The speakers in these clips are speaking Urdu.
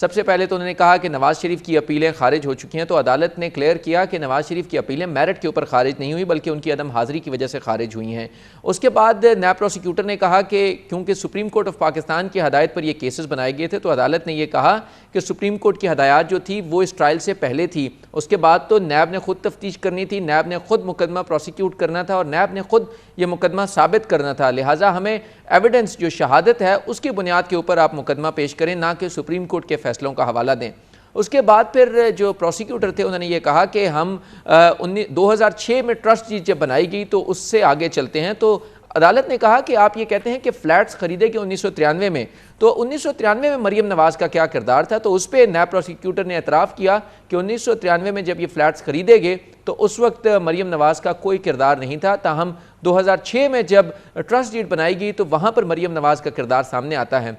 سب سے پہلے تو انہوں نے کہا کہ نواز شریف کی اپیلیں خارج ہو چکی ہیں، تو عدالت نے کلیئر کیا کہ نواز شریف کی اپیلیں میرٹ کے اوپر خارج نہیں ہوئی بلکہ ان کی عدم حاضری کی وجہ سے خارج ہوئی ہیں۔ اس کے بعد نیب پروسیکیوٹر نے کہا کہ کیونکہ سپریم کورٹ آف پاکستان کی ہدایت پر یہ کیسز بنائے گئے تھے، تو عدالت نے یہ کہا کہ سپریم کورٹ کی ہدایات جو تھی وہ اس ٹرائل سے پہلے تھی، اس کے بعد تو نیب نے خود تفتیش کرنی تھی، نیب نے خود مقدمہ پروسیکیوٹ کرنا تھا اور نیب نے خود یہ مقدمہ ثابت کرنا تھا، لہٰذا ہمیں ایویڈنس جو شہادت ہے اس کی بنیاد کے اوپر آپ مقدمہ پیش کریں، نہ کہ سپریم کورٹ کے فیصلوں کا حوالہ دیں۔ اس کے بعد پھر جو پروسیکیوٹر تھے انہوں نے یہ کہا کہ ہم 2006 میں ٹرسٹ ڈیڈ جب بنائی گئی تو اس سے آگے چلتے ہیں، تو عدالت نے کہا کہ آپ یہ کہتے ہیں کہ فلیٹس خریدے کہ 1993 میں، تو 1993 میں مریم نواز کا کیا کردار تھا؟ تو اس پہ نیب پروسیکیوٹر نے اعتراف کیا کہ 1993 میں جب یہ فلیٹس خریدے گئے تو اس وقت مریم نواز کا کوئی کردار نہیں تھا، تاہم 2006 میں جب ٹرسٹ ڈیڈ بنائی گئی تو وہاں پر مریم نواز کا کردار سامنے آتا ہے۔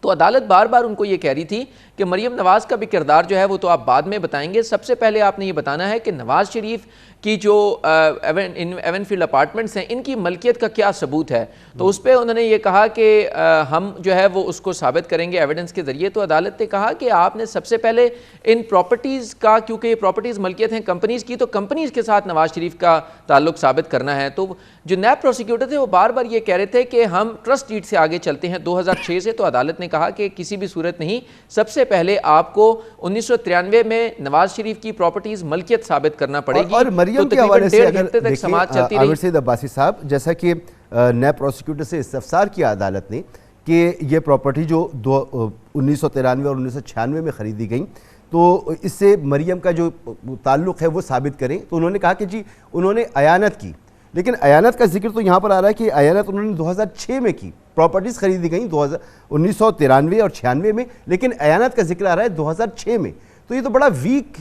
تو عدالت بار بار ان کو یہ کہہ رہی تھی کہ مریم نواز کا بھی کردار جو ہے وہ تو آپ بعد میں بتائیں گے، سب سے پہلے آپ نے یہ بتانا ہے کہ نواز شریف کی جو ایون فیلڈ اپارٹمنٹس ہیں ان کی ملکیت کا کیا ثبوت ہے، تو اس پہ انہوں نے یہ کہا کہ ہم جو ہے وہ اس کو ثابت کریں گے ایویڈنس کے ذریعے۔ تو عدالت نے کہا کہ آپ نے سب سے پہلے ان پراپرٹیز کا، کیونکہ یہ پراپرٹیز ملکیت ہیں کمپنیز کی، تو کمپنیز کے ساتھ نواز شریف کا تعلق ثابت کرنا ہے۔ تو جو نیب پروسیکیوٹر تھے وہ بار بار یہ کہہ رہے تھے کہ ہم ٹرسٹ ڈیڈ سے آگے چلتے ہیں 2006 سے، تو عدالت نے کہا کہ کسی بھی صورت نہیں، سب سے پہلے آپ کو 1993 میں نواز شریف کی پراپرٹیز ملکیت ثابت کرنا پڑے گی۔ اور مریم کے حوالے سے اگر دیکھیں عامر سعید عباسی صاحب، جیسا کہ نیب پروسیکیوٹر سے استفسار کیا عدالت نے کہ یہ پراپرٹی جو 1993 اور 1996 میں خریدی گئیں تو اس سے مریم کا جو تعلق ہے وہ ثابت کریں، تو انہوں نے کہا کہ جی انہوں نے ایانت کی، لیکن ایانت کا ذکر تو یہاں پر آ رہا ہے کہ ایانت انہوں نے 2006 میں کی، پراپرٹیز خریدی گئیں 1993 اور 96 میں، لیکن ایانت کا ذکر آ رہا ہے 2006 میں، تو یہ تو بڑا ویک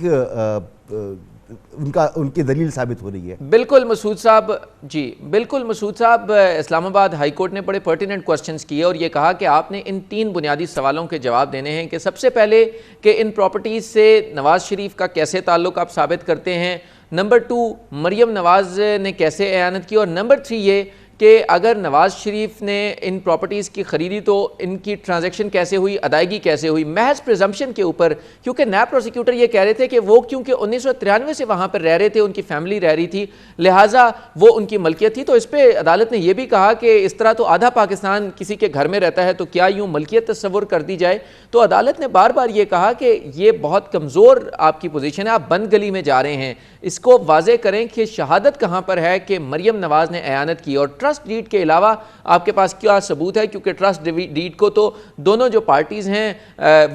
ان کی دلیل ثابت ہو رہی ہے۔ بالکل مسعود صاحب، جی بالکل مسعود صاحب، اسلام آباد ہائی کورٹ نے بڑے پرٹیننٹ کوسچنز کیے اور یہ کہا کہ آپ نے ان 3 بنیادی سوالوں کے جواب دینے ہیں کہ سب سے پہلے کہ ان پراپرٹیز سے نواز شریف کا کیسے تعلق آپ ثابت کرتے ہیں، نمبر 2 مریم نواز نے کیسے اعانت کی، اور نمبر 3 یہ کہ اگر نواز شریف نے ان پراپرٹیز کی خریدی تو ان کی ٹرانزیکشن کیسے ہوئی، ادائیگی کیسے ہوئی، محض پریزمپشن کے اوپر، کیونکہ نیب پروسیکیوٹر یہ کہہ رہے تھے کہ وہ کیونکہ 1993 سے وہاں پر رہ رہے تھے، ان کی فیملی رہ رہی تھی، لہٰذا وہ ان کی ملکیت تھی، تو اس پہ عدالت نے یہ بھی کہا کہ اس طرح تو آدھا پاکستان کسی کے گھر میں رہتا ہے تو کیا یوں ملکیت تصور کر دی جائے۔ تو عدالت نے بار بار یہ کہا کہ یہ بہت کمزور آپ کی پوزیشن ہے، آپ بند گلی میں جا رہے ہیں، اس کو واضح کریں کہ شہادت کہاں پر ہے کہ مریم نواز نے اعانت کی، اور ٹرسٹ ڈیڈ کے علاوہ آپ کے پاس کیا ثبوت ہے، کیونکہ ٹرسٹ ڈیڈ کو تو دونوں جو پارٹیز ہیں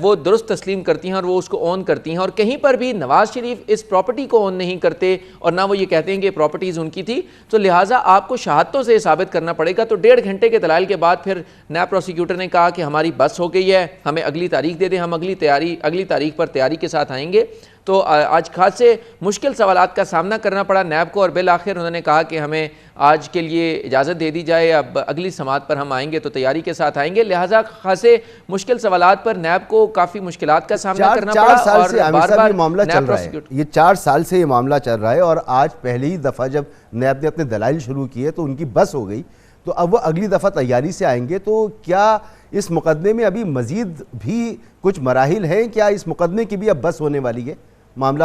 وہ درست تسلیم کرتی ہیں اور وہ اس کو اون کرتی ہیں، اور کہیں پر بھی نواز شریف اس پراپرٹی کو اون نہیں کرتے اور نہ وہ یہ کہتے ہیں کہ پراپرٹیز ان کی تھی، تو لہٰذا آپ کو شہادتوں سے ثابت کرنا پڑے گا۔ تو 1.5 گھنٹے کے دلائل کے بعد پھر نیب پروسیکیوٹر نے کہا کہ ہماری بس ہو گئی ہے، ہمیں اگلی تاریخ دے دیں، ہم اگلی تاریخ پر تیاری کے ساتھ آئیں گے۔ تو آج خاصے مشکل سوالات کا سامنا کرنا پڑا نیب کو، اور بالآخر انہوں نے کہا کہ ہمیں آج کے لیے اجازت دے دی جائے، اب اگلی سماعت پر ہم آئیں گے تو تیاری کے ساتھ آئیں گے، لہٰذا خاصے مشکل سوالات پر نیب کو کافی مشکلات کا سامنا کرنا پڑا، اور بار بار نیب پروسیکیوٹر یہ 4 سال سے یہ معاملہ چل رہا ہے، اور آج پہلی دفعہ جب نیب نے اپنے دلائل شروع کیے تو ان کی بس ہو گئی، تو اب وہ اگلی دفعہ تیاری سے آئیں گے، تو کیا اس مقدمے میں ابھی مزید بھی کچھ مراحل ہیں؟ کیا اس مقدمے کی بھی اب بس ہونے والی ہے؟ معاملہ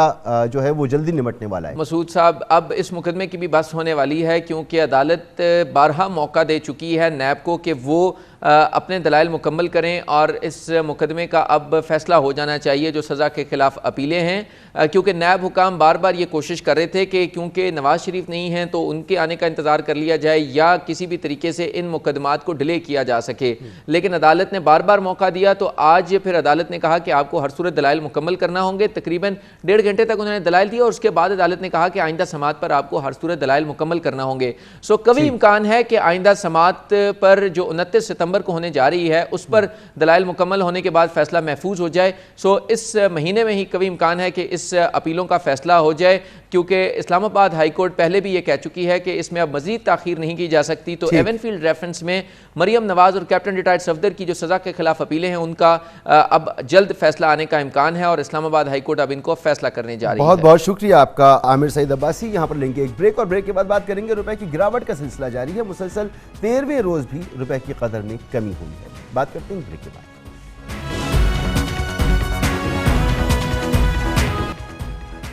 جو ہے وہ جلدی نمٹنے والا ہے؟ مسعود صاحب، اب اس مقدمے کی بھی بحث ہونے والی ہے، کیونکہ عدالت بارہا موقع دے چکی ہے نیب کو کہ وہ اپنے دلائل مکمل کریں، اور اس مقدمے کا اب فیصلہ ہو جانا چاہیے جو سزا کے خلاف اپیلیں ہیں، کیونکہ نیب حکام بار بار یہ کوشش کر رہے تھے کہ کیونکہ نواز شریف نہیں ہیں تو ان کے آنے کا انتظار کر لیا جائے یا کسی بھی طریقے سے ان مقدمات کو ڈیلے کیا جا سکے، لیکن عدالت نے بار بار موقع دیا، تو آج پھر عدالت نے کہا کہ آپ کو ہر صورت دلائل مکمل کرنا ہوں گے۔ تقریباً 1.5 گھنٹے تک انہوں نے دلائل دیا، اور اس کے بعد عدالت نے کہا کہ آئندہ سماعت پر آپ کو ہر صورت دلائل مکمل کرنا ہوں گے۔ سو قوی امکان ہے کہ آئندہ سماعت پر جو 29 ستمبر کو ہونے جا رہی ہے اس پر دلائل مکمل ہونے کے بعد فیصلہ محفوظ ہو جائے۔ سو اس مہینے میں ہی قوی امکان ہے کہ اس اپیلوں کا فیصلہ ہو جائے، کیونکہ اسلام آباد ہائی کورٹ پہلے بھی یہ کہہ چکی ہے کہ اس میں اب مزید تاخیر نہیں کی جا سکتی۔ تو ایون فیلڈ ریفرنس میں مریم نواز اور کیپٹن ریٹائرڈ صفدر کی جو سزا کے خلاف اپیلیں ہیں ان کا اب جلد فیصلہ آنے کا امکان ہے، اور اسلام آباد ہائی کورٹ اب ان کو فیصلہ کرنے جا رہی ہے۔ بہت بہت شکریہ آپ کا عامر سعید عباسی۔ یہاں پر لیں گے ایک بریک، اور بریک کے بعد بات کریں گے روپے کی گراوٹ کا سلسلہ جاری ہے، مسلسل 13ویں روز بھی روپے کی قدر میں کمی ہوئی ہے، بات کرتے ہیں بریک کے بعد۔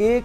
$1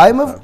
IMF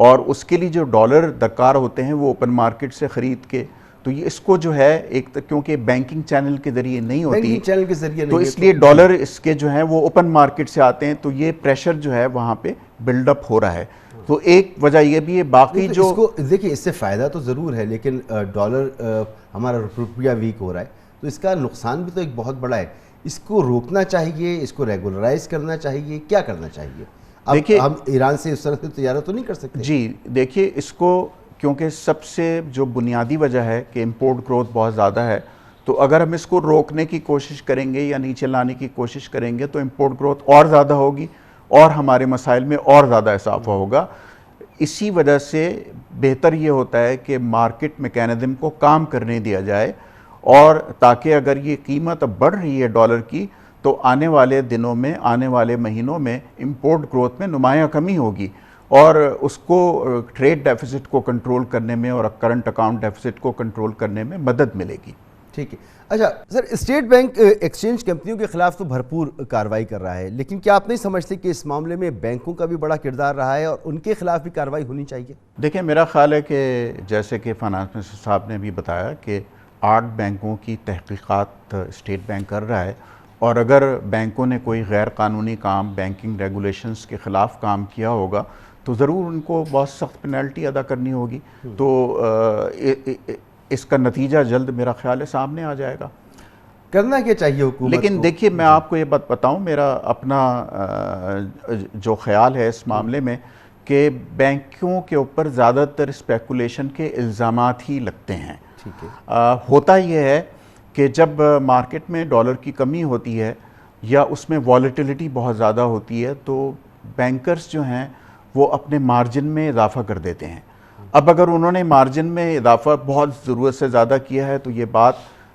اور اس کے لیے جو ڈالر درکار ہوتے ہیں وہ اوپن مارکیٹ سے خرید کے، تو یہ اس کو جو ہے ایک کیونکہ بینکنگ چینل کے ذریعے نہیں ہوتی، بینکنگ چینل کے ذریعے تو اس لیے ڈالر اس کے جو ہیں وہ اوپن مارکیٹ سے آتے ہیں، تو یہ پریشر جو ہے وہاں پہ بلڈ اپ ہو رہا ہے۔ تو ایک وجہ یہ بھی ہے، باقی جو اس کو دیکھیں، اس سے فائدہ تو ضرور ہے، لیکن ڈالر ہمارا روپیہ ویک ہو رہا ہے، تو اس کا نقصان بھی تو ایک بہت بڑا ہے۔ اس کو روکنا چاہیے، اس کو ریگولرائز کرنا چاہیے، کیا کرنا چاہیے؟ اب ہم ایران سے اس طرح سے تجارت تو نہیں کر سکتے۔ جی دیکھیے، اس کو کیونکہ سب سے جو بنیادی وجہ ہے کہ امپورٹ گروتھ بہت زیادہ ہے، تو اگر ہم اس کو روکنے کی کوشش کریں گے یا نیچے لانے کی کوشش کریں گے تو امپورٹ گروتھ اور زیادہ ہوگی اور ہمارے مسائل میں اور زیادہ اضافہ ہوگا۔ اسی وجہ سے بہتر یہ ہوتا ہے کہ مارکیٹ میکینزم کو کام کرنے دیا جائے، اور تاکہ اگر یہ قیمت اب بڑھ رہی ہے ڈالر کی تو آنے والے دنوں میں، آنے والے مہینوں میں امپورٹ گروتھ میں نمایاں کمی ہوگی، اور اس کو ٹریڈ ڈیفیسٹ کو کنٹرول کرنے میں اور کرنٹ اکاؤنٹ ڈیفیسٹ کو کنٹرول کرنے میں مدد ملے گی۔ ٹھیک ہے۔ اچھا سر، اسٹیٹ بینک ایکسچینج کمپنیوں کے خلاف تو بھرپور کارروائی کر رہا ہے، لیکن کیا آپ نہیں سمجھتے کہ اس معاملے میں بینکوں کا بھی بڑا کردار رہا ہے اور ان کے خلاف بھی کارروائی ہونی چاہیے؟ دیکھیں، میرا خیال ہے کہ جیسے کہ فائنانس منسٹر صاحب نے بھی بتایا کہ 8 بینکوں کی تحقیقات اسٹیٹ بینک کر رہا ہے، اور اگر بینکوں نے کوئی غیر قانونی کام بینکنگ ریگولیشنز کے خلاف کام کیا ہوگا تو ضرور ان کو بہت سخت پینلٹی ادا کرنی ہوگی، تو اس کا نتیجہ جلد میرا خیال ہے سامنے آ جائے گا۔ کرنا کیا چاہیے حکومت کو؟ لیکن دیکھیے، میں آپ کو یہ بات بتاؤں، میرا اپنا جو خیال ہے اس معاملے میں کہ بینکوں کے اوپر زیادہ تر اسپیکولیشن کے الزامات ہی لگتے ہیں۔ ٹھیک ہے۔ ہوتا یہ ہے کہ جب مارکیٹ میں ڈالر کی کمی ہوتی ہے یا اس میں والیٹیلیٹی بہت زیادہ ہوتی ہے تو بینکرز جو ہیں وہ اپنے مارجن میں اضافہ کر دیتے ہیں۔ اب اگر انہوں نے مارجن میں اضافہ بہت ضرورت سے زیادہ کیا ہے تو یہ بات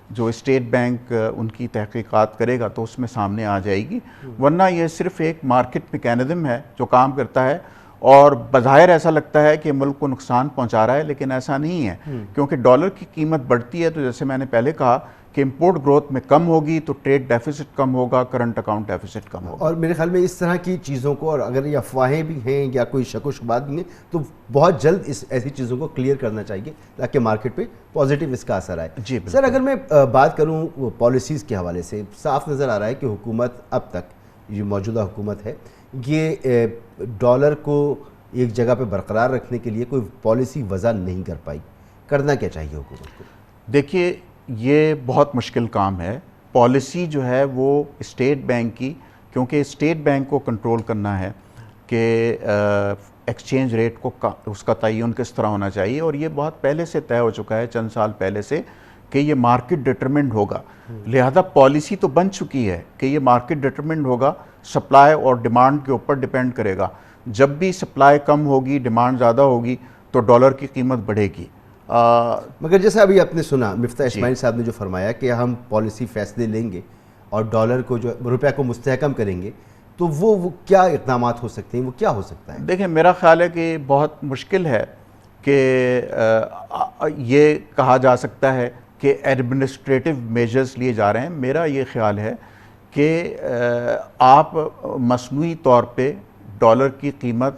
جو اسٹیٹ بینک ان کی تحقیقات کرے گا تو اس میں سامنے آ جائے گی، ورنہ یہ صرف ایک مارکیٹ میکینزم ہے جو کام کرتا ہے، اور بظاہر ایسا لگتا ہے کہ ملک کو نقصان پہنچا رہا ہے، لیکن ایسا نہیں ہے، کیونکہ ڈالر کی قیمت بڑھتی ہے تو جیسے میں نے پہلے کہا کہ امپورٹ گروتھ میں کم ہوگی تو ٹریڈ ڈیفیسٹ کم ہوگا، کرنٹ اکاؤنٹ ڈیفیسٹ کم ہوگا۔ اور میرے خیال میں اس طرح کی چیزوں کو، اور اگر یہ افواہیں بھی ہیں یا کوئی شک و شبہات بھی ہیں تو بہت جلد ایسی چیزوں کو کلیئر کرنا چاہیے تاکہ مارکیٹ پہ پازیٹیو اس کا اثر آئے۔ جی سر، اگر میں بات کروں پالیسیز کے حوالے سے، صاف نظر آ رہا ہے کہ حکومت اب تک، جو موجودہ حکومت ہے، یہ ڈالر کو ایک جگہ پہ برقرار رکھنے کے لیے کوئی پالیسی وضع نہیں کر پائی۔ کرنا کیا چاہیے حکومت کو؟ دیکھیے، یہ بہت مشکل کام ہے۔ پالیسی جو ہے وہ اسٹیٹ بینک کی، کیونکہ اسٹیٹ بینک کو کنٹرول کرنا ہے کہ ایکسچینج ریٹ کو اس کا تعین کس طرح ہونا چاہیے، اور یہ بہت پہلے سے طے ہو چکا ہے، چند سال پہلے سے، کہ یہ مارکیٹ ڈٹرمنڈ ہوگا، لہذا پالیسی تو بن چکی ہے کہ یہ مارکیٹ ڈٹرمنڈ ہوگا، سپلائی اور ڈیمانڈ کے اوپر ڈیپینڈ کرے گا۔ جب بھی سپلائی کم ہوگی، ڈیمانڈ زیادہ ہوگی تو ڈالر کی قیمت بڑھے گی۔ مگر جیسا ابھی آپ نے سنا مفتاح اسماعیل صاحب نے جو فرمایا کہ ہم پالیسی فیصلے لیں گے اور ڈالر کو، جو روپیہ کو مستحکم کریں گے، تو وہ کیا اقدامات ہو سکتے ہیں، وہ کیا ہو سکتا ہے؟ دیکھیں، میرا خیال ہے کہ بہت مشکل ہے کہ یہ کہا جا سکتا ہے کہ ایڈمنسٹریٹو میجرز لیے جا رہے ہیں۔ میرا یہ خیال ہے کہ آپ مصنوعی طور پہ ڈالر کی قیمت،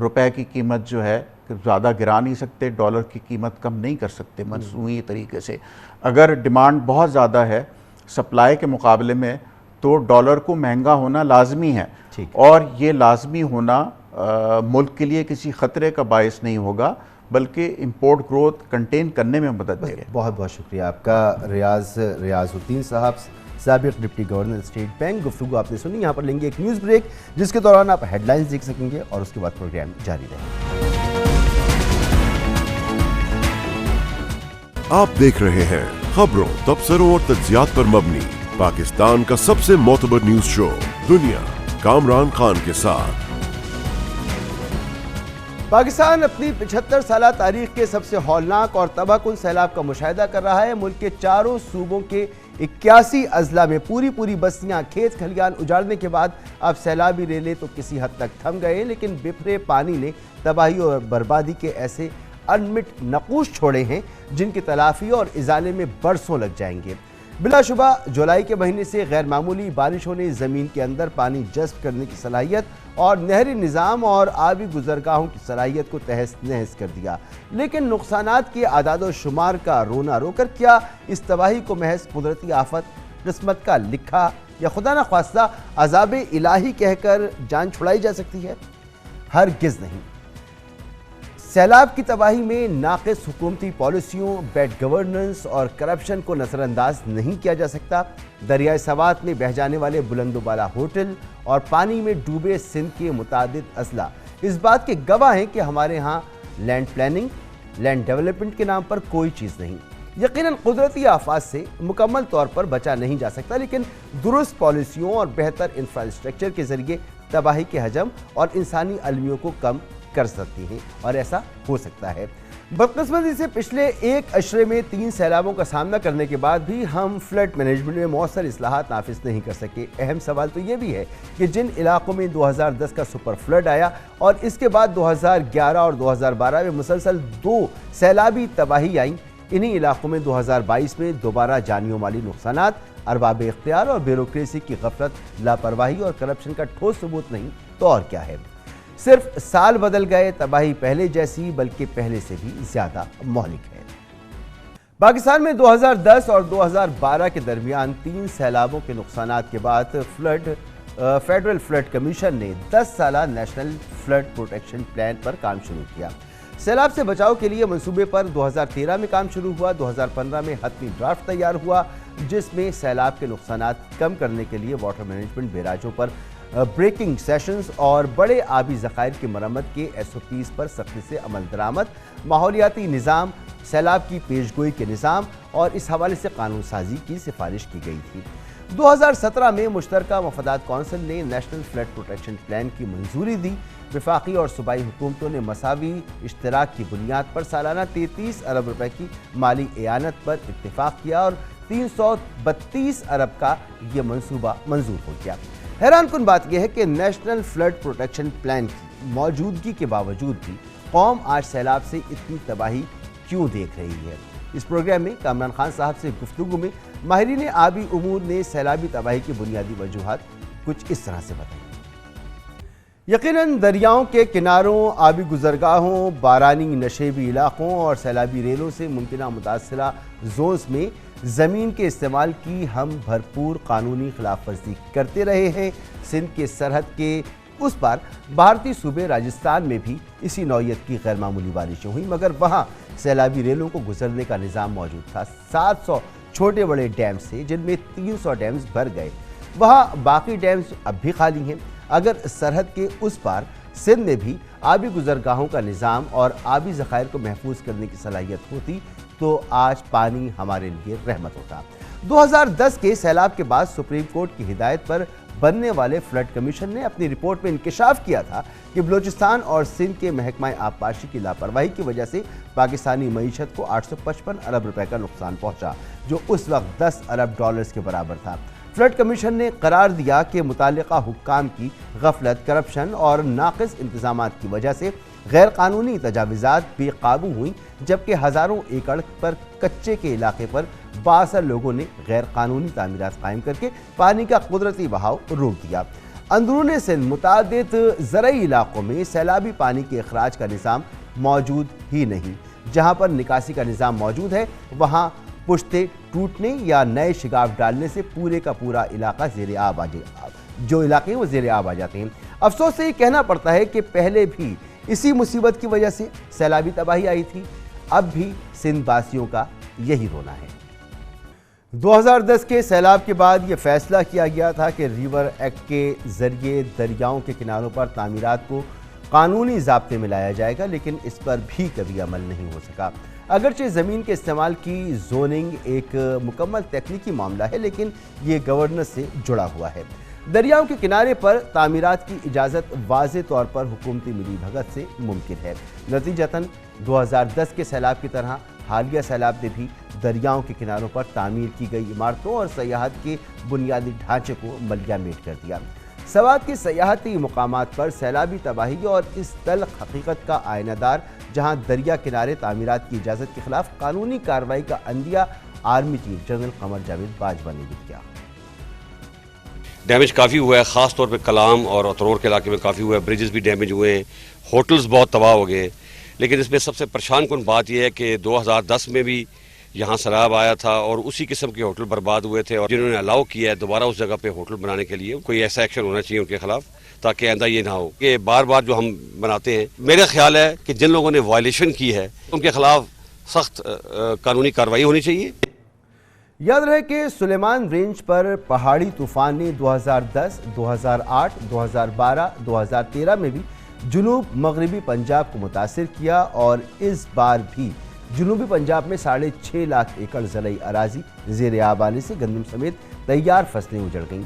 روپے کی قیمت جو ہے زیادہ گرا نہیں سکتے، ڈالر کی قیمت کم نہیں کر سکتے مصنوعی طریقے سے۔ اگر ڈیمانڈ بہت زیادہ ہے سپلائی کے مقابلے میں تو ڈالر کو مہنگا ہونا لازمی ہے، اور یہ لازمی ہونا ملک کے لیے کسی خطرے کا باعث نہیں ہوگا بلکہ امپورٹ گروتھ کنٹین کرنے میں مدد دے گا۔ بہت بہت شکریہ آپ کا ریاض الدین صاحب، سابق ڈپٹی گورنر اسٹیٹ بینک۔ گفتگو آپ نے سنی۔ یہاں پر لیں گے ایک نیوز بریک جس کے دوران آپ ہیڈ لائنز دیکھ سکیں گے اور اس کے بعد پروگرام جاری رہے گا۔ آپ دیکھ رہے ہیں خبروں، تبصروں اور تجزیات پر مبنی پاکستان کا سب سے معتبر نیوز شو دنیا، کامران خان کے ساتھ۔ پاکستان اپنی 75 سالہ تاریخ کے سب سے ہولناک اور تباہ کن سیلاب کا مشاہدہ کر رہا ہے۔ ملک کے چاروں صوبوں کے 81 اضلاع میں پوری بستیاں، کھیت کھلیان اجاڑنے کے بعد اب سیلابی ریلے تو کسی حد تک تھم گئے، لیکن بپھرے پانی نے تباہی اور بربادی کے ایسے انمٹ نقوش چھوڑے ہیں جن کی تلافی اور ازالے میں برسوں لگ جائیں گے۔ بلا شبہ جولائی کے مہینے سے غیر معمولی بارشوں نے زمین کے اندر پانی جذب کرنے کی صلاحیت اور نہری نظام اور آبی گزرگاہوں کی صلاحیت کو تہس نہس کر دیا، لیکن نقصانات کے اعداد و شمار کا رونا رو کر کیا اس تباہی کو محض قدرتی آفت، قسمت کا لکھا یا خدا نخواستہ عذاب الہی کہہ کر جان چھڑائی جا سکتی ہے؟ ہرگز نہیں۔ سیلاب کی تباہی میں ناقص حکومتی پالیسیوں، بیڈ گورننس اور کرپشن کو نظر انداز نہیں کیا جا سکتا۔ دریائے سوات میں بہہ جانے والے بلند و بالا ہوٹل اور پانی میں ڈوبے سندھ کے متعدد اضلاع اس بات کے گواہ ہیں کہ ہمارے ہاں لینڈ پلاننگ، لینڈ ڈیولپمنٹ کے نام پر کوئی چیز نہیں۔ یقیناً قدرتی آفات سے مکمل طور پر بچا نہیں جا سکتا، لیکن درست پالیسیوں اور بہتر انفراسٹرکچر کے ذریعے تباہی کے حجم اور انسانی المیوں کو کم کر سکتی ہیں، اور ایسا ہو سکتا ہے۔ بدقسمتی سے پچھلے ایک عشرے میں 3 سیلابوں کا سامنا کرنے کے بعد بھی ہم فلڈ مینجمنٹ میں مؤثر اصلاحات نافذ نہیں کر سکے۔ اہم سوال تو یہ بھی ہے کہ جن علاقوں میں 2010 کا سپر فلڈ آیا اور اس کے بعد 2011 اور 2012 میں مسلسل 2 سیلابی تباہی آئیں، انہی علاقوں میں 2022 میں دوبارہ جانی و مالی نقصانات، ارباب اختیار اور بیوروکریسی کی غفلت، لاپرواہی اور کرپشن کا ٹھوس ثبوت نہیں تو اور کیا ہے؟ صرف سال بدل گئے، تباہی پہلے جیسی بلکہ پہلے سے بھی زیادہ مہلک ہے۔ پاکستان میں 2010 اور 2012 کے درمیان 3 سیلابوں کے نقصانات کے بعد فیڈرل فلڈ کمیشن نے 10 سالہ نیشنل فلڈ پروٹیکشن پلان پر کام شروع کیا۔ سیلاب سے بچاؤ کے لیے منصوبے پر 2013 میں کام شروع ہوا۔ 2015 میں حتمی ڈرافٹ تیار ہوا، جس میں سیلاب کے نقصانات کم کرنے کے لیے واٹر مینجمنٹ بیراجوں پر بریکنگ سیشنز اور بڑے آبی ذخائر کی مرمت کے SOPs پر سختی سے عمل درآمد، ماحولیاتی نظام، سیلاب کی پیش گوئی کے نظام اور اس حوالے سے قانون سازی کی سفارش کی گئی تھی۔ 2017 میں مشترکہ مفادات کونسل نے نیشنل فلڈ پروٹیکشن پلان کی منظوری دی۔ وفاقی اور صوبائی حکومتوں نے مساوی اشتراک کی بنیاد پر سالانہ 33 ارب روپے کی مالی اعانت پر اتفاق کیا اور 332 ارب کا یہ منصوبہ منظور ہو گیا۔ حیران کن بات یہ ہے کہ نیشنل فلڈ پروٹیکشن پلان کی موجودگی کے باوجود بھی قوم آج سیلاب سے اتنی تباہی کیوں دیکھ رہی ہے؟ اس پروگرام میں کامران خان صاحب سے گفتگو میں ماہرین آبی امور نے سیلابی تباہی کی بنیادی وجوہات کچھ اس طرح سے بتائی۔ یقیناً دریاؤں کے کناروں، آبی گزرگاہوں، بارانی نشیبی علاقوں اور سیلابی ریلوں سے ممکنہ متاثرہ زونز میں زمین کے استعمال کی ہم بھرپور قانونی خلاف ورزی کرتے رہے ہیں۔ سندھ کے سرحد کے اس پار بھارتی صوبے راجستھان میں بھی اسی نوعیت کی غیر معمولی بارشیں ہوئیں، مگر وہاں سیلابی ریلوں کو گزرنے کا نظام موجود تھا۔ 700 چھوٹے بڑے ڈیمز تھے، جن میں 300 ڈیمز بھر گئے، وہاں باقی ڈیمز اب بھی خالی ہیں۔ اگر سرحد کے اس پار سندھ میں بھی آبی گزرگاہوں کا نظام اور آبی ذخائر کو محفوظ کرنے کی صلاحیت ہوتی تو آج پانی ہمارے لیے رحمت ہوتا۔ 2010 کے سیلاب کے بعد سپریم کورٹ کی ہدایت پر بننے والے فلڈ کمیشن نے اپنی رپورٹ میں انکشاف کیا تھا کہ بلوچستان اور سندھ کے محکمہ آبپاشی کی لاپرواہی کی وجہ سے پاکستانی معیشت کو 855 ارب روپے کا نقصان پہنچا، جو اس وقت 10 ارب ڈالرز کے برابر تھا۔ فلڈ کمیشن نے قرار دیا کہ متعلقہ حکام کی غفلت، کرپشن اور ناقص انتظامات کی وجہ سے غیر قانونی تجاوزات بے قابو ہوئیں، جبکہ ہزاروں ایکڑ پر کچے کے علاقے پر بااثر لوگوں نے غیر قانونی تعمیرات قائم کر کے پانی کا قدرتی بہاؤ روک دیا۔ اندرون سندھ متعدد زرعی علاقوں میں سیلابی پانی کے اخراج کا نظام موجود ہی نہیں۔ جہاں پر نکاسی کا نظام موجود ہے، وہاں پشتے ٹوٹنے یا نئے شگاف ڈالنے سے پورے کا پورا علاقہ زیر آب آ جاتے ہیں۔ افسوس سے یہ کہنا پڑتا ہے کہ پہلے بھی اسی مصیبت کی وجہ سے سیلابی تباہی آئی تھی، اب بھی سندھ باسیوں کا یہی رونا ہے۔ 2010 کے سیلاب کے بعد یہ فیصلہ کیا گیا تھا کہ ریور ایکٹ کے ذریعے دریاؤں کے کناروں پر تعمیرات کو قانونی ضابطے میں لایا جائے گا، لیکن اس پر بھی کبھی عمل نہیں ہو سکا۔ اگرچہ زمین کے استعمال کی زوننگ ایک مکمل تکنیکی معاملہ ہے، لیکن یہ گورننس سے جڑا ہوا ہے۔ دریاؤں کے کنارے پر تعمیرات کی اجازت واضح طور پر حکومتی ملی بھگت سے ممکن ہے۔ نتیجتاً 2010 کے سیلاب کی طرح حالیہ سیلاب نے بھی دریاؤں کے کناروں پر تعمیر کی گئی عمارتوں اور سیاحت کے بنیادی ڈھانچے کو ملیہ میٹ کر دیا۔ سوات کے سیاحتی مقامات پر سیلابی تباہی اور اس تلخ حقیقت کا آئینہ دار، جہاں دریا کنارے تعمیرات کی اجازت کے خلاف قانونی کارروائی کا عندیہ army chief general Qamar Javed Bajwa نے بھی کیا۔ ڈیمیج کافی ہوا ہے، خاص طور پہ کلام اور اترور کے علاقے میں کافی ہوا ہے، بریجز بھی ڈیمیج ہوئے ہیں، ہوٹلز بہت تباہ ہو گئے. لیکن اس میں سب سے پریشان کن بات یہ ہے کہ 2010 میں بھی یہاں سیلاب آیا تھا اور اسی قسم کے ہوٹل برباد ہوئے تھے، اور جنہوں نے الاؤ کیا ہے دوبارہ اس جگہ پہ ہوٹل بنانے کے لیے کوئی ایسا ایکشن ہونا چاہیے ان کے خلاف، تاکہ آئندہ یہ نہ ہو کہ بار بار جو ہم بناتے ہیں. میرا خیال ہے کہ جن لوگوں نے وائلیشن کی ہے ان کے خلاف سخت قانونی کارروائی ہونی چاہیے. یاد رہے کہ سلیمان رینج پر پہاڑی طوفان نے 2010، 2008، 2012، 2013 میں بھی جنوب مغربی پنجاب کو متاثر کیا، اور اس بار بھی جنوبی پنجاب میں 6.5 لاکھ ایکڑ زرعی اراضی زیر آب آنے سے گندم سمیت تیار فصلیں اجڑ گئیں.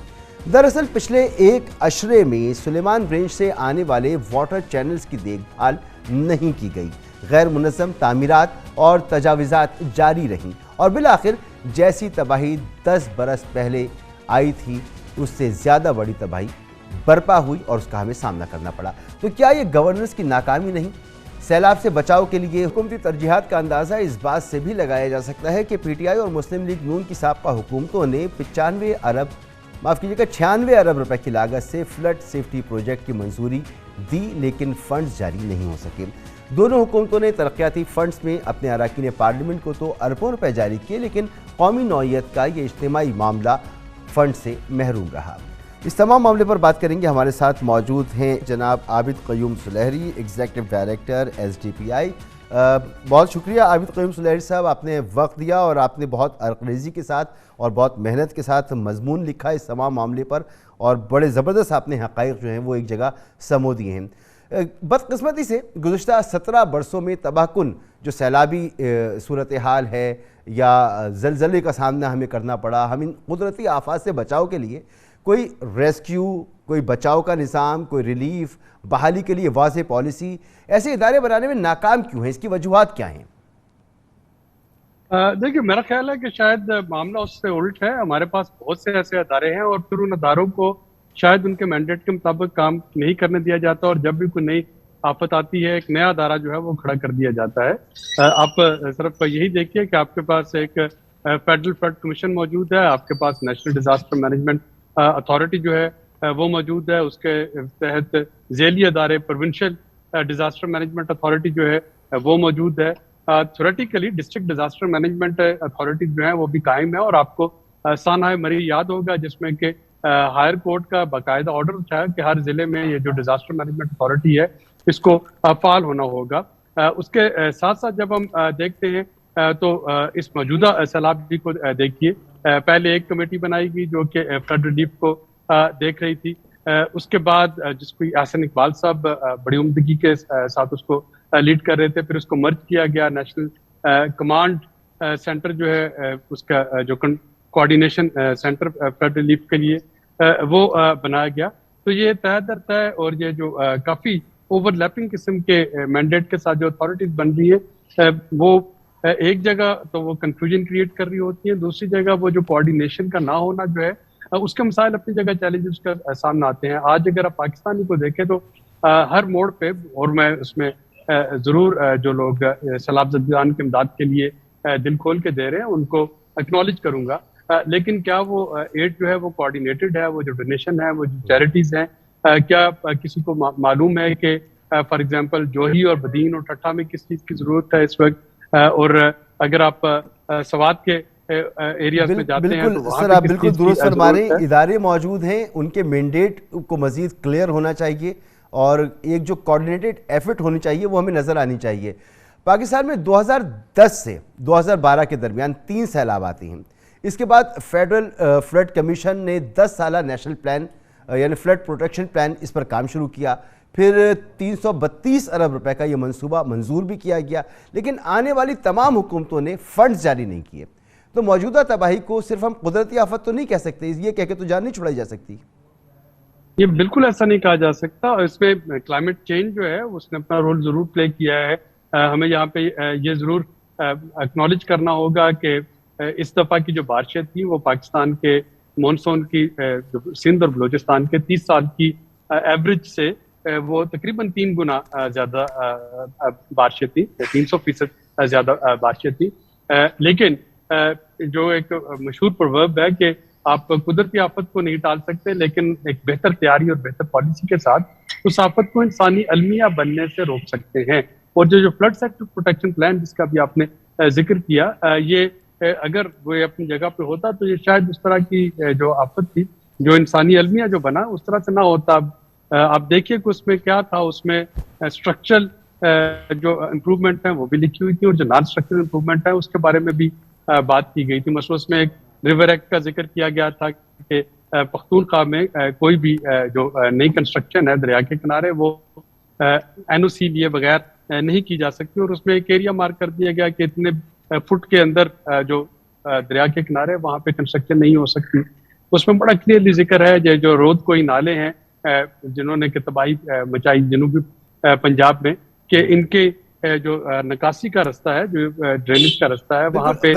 دراصل پچھلے ایک عشرے میں سلیمان رینج سے آنے والے واٹر چینلز کی دیکھ بھال نہیں کی گئی، غیر منظم تعمیرات اور تجاوزات جاری رہیں، اور بالآخر جیسی تباہی 10 برس پہلے آئی تھی اس سے زیادہ بڑی تباہی برپا ہوئی اور اس کا ہمیں سامنا کرنا پڑا. تو کیا یہ گورننس کی ناکامی نہیں؟ سیلاب سے بچاؤ کے لیے حکومتی ترجیحات کا اندازہ اس بات سے بھی لگایا جا سکتا ہے کہ پی ٹی آئی اور مسلم لیگ نون کی سابقہ حکومتوں نے 96 ارب روپے کی لاگت سے فلڈ سیفٹی پروجیکٹ کی منظوری دی، لیکن فنڈز جاری نہیں ہو سکے. دونوں حکومتوں نے ترقیاتی فنڈز میں اپنے اراکین پارلیمنٹ کو تو اربوں روپے جاری کیے، لیکن قومی نوعیت کا یہ اجتماعی معاملہ فنڈ سے محروم رہا. اس تمام معاملے پر بات کریں گے. ہمارے ساتھ موجود ہیں جناب Abid Qayyum Suleri, executive director S D P I. بہت شکریہ عابد قیوم سلیہری صاحب، آپ نے وقت دیا اور آپ نے بہت عرقریزی کے ساتھ اور بہت محنت کے ساتھ مضمون لکھا اس تمام معاملے پر، اور بڑے زبردست آپ نے حقائق جو ہیں وہ ایک جگہ سمو دیے ہیں. بدقسمتی سے گزشتہ 17 برسوں میں تباہ کن جو سیلابی صورتحال ہے یا زلزلے کا سامنا ہمیں کرنا پڑا، ہم ان قدرتی آفات سے بچاؤ کے لیے کوئی ریسکیو، کوئی بچاؤ کا نظام، کوئی ریلیف، بحالی کے لیے واضح پالیسی، ایسے ادارے بنانے میں ناکام کیوں ہیں؟ اس کی وجوہات کیا ہیں؟ دیکھیے، میرا خیال ہے کہ شاید معاملہ اس سے الٹ ہے. ہمارے پاس بہت سے ایسے ادارے ہیں اور پھر ان اداروں کو شاید ان کے مینڈیٹ کے مطابق کام نہیں کرنے دیا جاتا، اور جب بھی کوئی نئی آفت آتی ہے ایک نیا ادارہ جو ہے وہ کھڑا کر دیا جاتا ہے. آپ صرف یہی دیکھیے کہ آپ کے پاس ایک فیڈرل فلڈ کمیشن موجود ہے، آپ کے پاس نیشنل ڈیزاسٹر مینجمنٹ اتھارٹی جو ہے وہ موجود ہے، اس کے تحت ذیلی ادارے پروونشل ڈیزاسٹر مینجمنٹ اتھارٹی جو ہے وہ موجود ہے. Theoretically district disaster management authority جو ہے وہ بھی قائم ہے، اور آپ کو سانحہ مری یاد ہوگا جس میں کہ ہائر کورٹ کا باقاعدہ آرڈر تھا کہ ہر ضلع میں یہ جو ڈیزاسٹر مینجمنٹ اتھارٹی ہے اس کو فعال ہونا ہوگا. اس کے ساتھ ساتھ جب ہم دیکھتے ہیں تو اس موجودہ سیلاب کو دیکھیے، پہلے ایک کمیٹی بنائی گئی جو کہ فلڈ ریلیف کو دیکھ رہی تھی. اس کے بعد جس کو احسن اقبال صاحب بڑی عمدگی کے ساتھ اس کو لیڈ کر رہے تھے، پھر اس کو مرج کیا گیا، نیشنل کمانڈ سینٹر جو ہے اس کا جو کوآرڈینیشن سینٹر فلڈ ریلیف کے لیے وہ بنایا گیا. تو یہ طے در طے اور یہ جو کافی اوور لیپنگ قسم کے مینڈیٹ کے ساتھ جو اتھارٹیز بن رہی ہے وہ ایک جگہ تو وہ کنفیوژن کریٹ کر رہی ہوتی ہیں، دوسری جگہ وہ جو کوآرڈینیشن کا نہ ہونا جو ہے اس کے مسائل اپنی جگہ چیلنجز کا سامنے آتے ہیں. آج اگر آپ پاکستانی کو دیکھیں تو ہر موڑ پہ، اور میں اس میں ضرور جو لوگ سیلاب زدگان کی امداد کے لیے دل کھول کے دے رہے ہیں ان کو اکنالج کروں گا، لیکن کیا وہ ایڈ جو ہے وہ کوآرڈینیٹڈ ہے؟ وہ جو ڈونیشن ہے، وہ جو چیریٹیز ہیں، کیا کسی کو معلوم ہے کہ فار ایگزامپل جوہی اور بدین اور ٹھٹھا میں کس چیز کی ضرورت ہے اس وقت؟ اور اگر آپ سوات کے ایریاز میں جاتے ہیں تو سر آپ بالکل درست فرما رہے ہیں. ادارے موجود ہیں، ان کے مینڈیٹ کو مزید کلیئر ہونا چاہیے اور ایک جو کوآرڈینیٹڈ ایفرٹ ہونی چاہیے وہ ہمیں نظر آنی چاہیے. پاکستان میں 2010 سے 2012 کے درمیان 3 سیلاب آتے ہیں. اس کے بعد فیڈرل فلڈ کمیشن نے 10 سالہ نیشنل پلان یعنی فلڈ پروٹیکشن پلان اس پر کام شروع کیا. پھر 332 ارب روپے کا یہ منصوبہ منظور بھی کیا گیا، لیکن آنے والی تمام حکومتوں نے فنڈز جاری نہیں کیے. تو موجودہ تباہی کو صرف ہم قدرتی آفت تو نہیں کہہ سکتے، یہ کہہ کے تو جان نہیں چھڑائی جا سکتی. یہ بالکل ایسا نہیں کہا جا سکتا. اس میں کلائمیٹ چینج جو ہے اس نے اپنا رول ضرور پلے کیا ہے. ہمیں یہاں پہ یہ ضرور اکنالج کرنا ہوگا کہ اس دفعہ کی جو بارشیں تھیں وہ پاکستان کے مونسون کی سندھ اور بلوچستان کے 30 سال کی ایوریج سے وہ تقریباً 3 گنا زیادہ بارشیں تھیں، 300% زیادہ بارشیں تھیں. لیکن جو ایک مشہور پروورب ہے کہ آپ قدرتی آفت کو نہیں ٹال سکتے، لیکن ایک بہتر تیاری اور بہتر پالیسی کے ساتھ اس آفت کو انسانی المیہ بننے سے روک سکتے ہیں۔ اور جو فلڈ سیکٹر پروٹیکشن پلان جس کا بھی آپ نے ذکر کیا، یہ اگر وہ اپنی جگہ پہ ہوتا تو یہ شاید اس طرح کی جو آفت تھی، جو انسانی المیہ جو بنا، اس طرح سے نہ ہوتا۔ آپ دیکھیے کہ اس میں کیا تھا، اس میں اسٹرکچرل جو امپروومنٹ ہیں وہ بھی لکھی ہوئی تھی، اور جو نان اسٹرکچرل امپروومنٹ ہے اس کے بارے میں بھی بات کی گئی تھی۔ مثلا اس میں ایک ریور ایکٹ کا ذکر کیا گیا تھا کہ پختونخوا میں کوئی بھی جو نئی کنسٹرکشن ہے دریا کے کنارے وہ این او سی لیے بغیر نہیں کی جا سکتی، اور اس میں ایک ایریا مارک کر دیا گیا کہ اتنے فٹ کے اندر جو دریا کے کنارے وہاں پہ کنسٹرکشن نہیں ہو سکتی۔ اس میں بڑا کلیئرلی ذکر ہے جو رود کوئی نالے ہیں جنہوں نے کہ تباہی مچائی جنوبی پنجاب میں، کہ ان کے جو نکاسی کا رستہ ہے، جو ڈرینیج کا رستہ ہے، وہاں پہ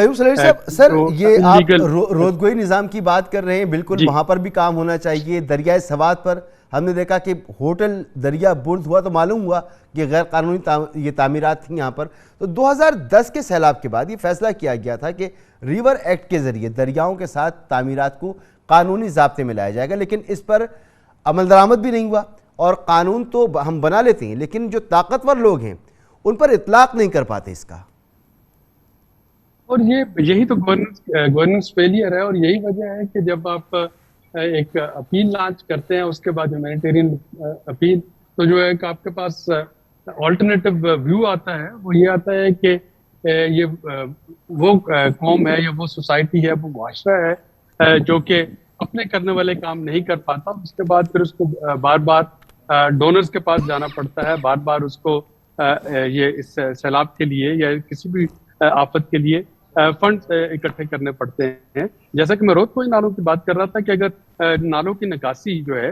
سر یہ آپ رودگوئی نظام کی بات کر رہے ہیں، بالکل وہاں پر بھی کام ہونا چاہیے۔ دریائے سوات پر ہم نے دیکھا کہ ہوٹل دریا برد ہوا تو معلوم ہوا کہ غیر قانونی یہ تعمیرات تھیں یہاں پر۔ تو 2010 کے سیلاب کے بعد یہ فیصلہ کیا گیا تھا کہ ریور ایکٹ کے ذریعے دریاؤں کے ساتھ تعمیرات کو قانونی ضابطے میں لایا جائے گا، لیکن اس پر عمل درآمد بھی نہیں ہوا۔ اور قانون تو ہم بنا لیتے ہیں لیکن جو طاقتور لوگ ہیں ان پر اطلاق نہیں کر پاتے اس کا، اور یہی تو گورننس فیلئر ہے، اور یہی وجہ ہے کہ جب آپ ایک اپیل لانچ کرتے ہیں اس کے بعد ہیومینیٹیرین اپیل، تو جو ہے کہ آپ کے پاس آلٹرنیٹو ویو آتا ہے، وہ یہ آتا ہے کہ یہ وہ قوم ہے یا وہ سوسائٹی ہے، وہ معاشرہ ہے جو کہ اپنے کرنے والے کام نہیں کر پاتا، اس کے بعد پھر اس کو بار بار ڈونرز کے پاس جانا پڑتا ہے، بار بار اس کو یہ اس سیلاب کے لیے یا کسی بھی آفت کے لیے فنڈ اکٹھے کرنے پڑتے ہیں۔ جیسا کہ میں رودگوئی نالوں کی بات کر رہا تھا کہ اگر نالوں کی نکاسی جو ہے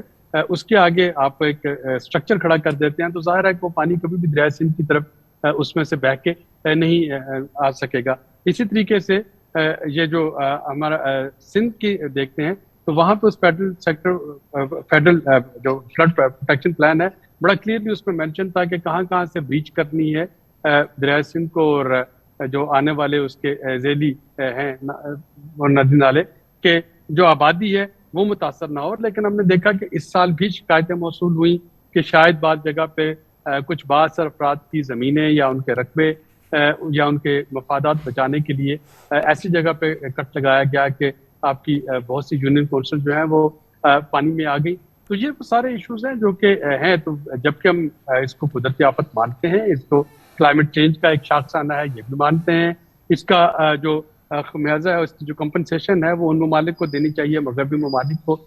اس کے آگے آپ ایک اسٹرکچر کھڑا کر دیتے ہیں تو ظاہر ہے کہ وہ پانی کبھی بھی دریائے سندھ کی طرف اس میں سے بہہ کے نہیں آ سکے گا۔ اسی طریقے سے یہ جو ہمارا سندھ کی دیکھتے ہیں تو وہاں پہ اس فیڈرل جو فلڈ پروٹیکشن پلان ہے، بڑا کلیئرلی اس میں مینشن تھا کہ کہاں کہاں سے بریچ کرنی ہے دریائے سندھ کو، اور جو آنے والے اس کے ذیلی ہیں اور ندی نالے کہ جو آبادی ہے وہ متاثر نہ ہو۔ لیکن ہم نے دیکھا کہ اس سال بھی شکایتیں موصول ہوئیں کہ شاید بعض جگہ پہ کچھ بااثر افراد کی زمینیں یا ان کے رقبے یا ان کے مفادات بچانے کے لیے ایسی جگہ پہ کٹ لگایا گیا کہ آپ کی بہت سی یونین کونسل جو ہیں وہ پانی میں آ گئی۔ تو یہ سارے ایشوز ہیں جو کہ ہیں، تو جبکہ ہم اس کو قدرتی آفت مانتے ہیں، اس کو کلائمیٹ چینج کا ایک شاخسانہ ہے یہ بھی مانتے ہیں، اس کا جو خمیازہ ہے، اس کی جو کمپنسیشن ہے وہ ان ممالک کو دینی چاہیے، مغربی ممالک کو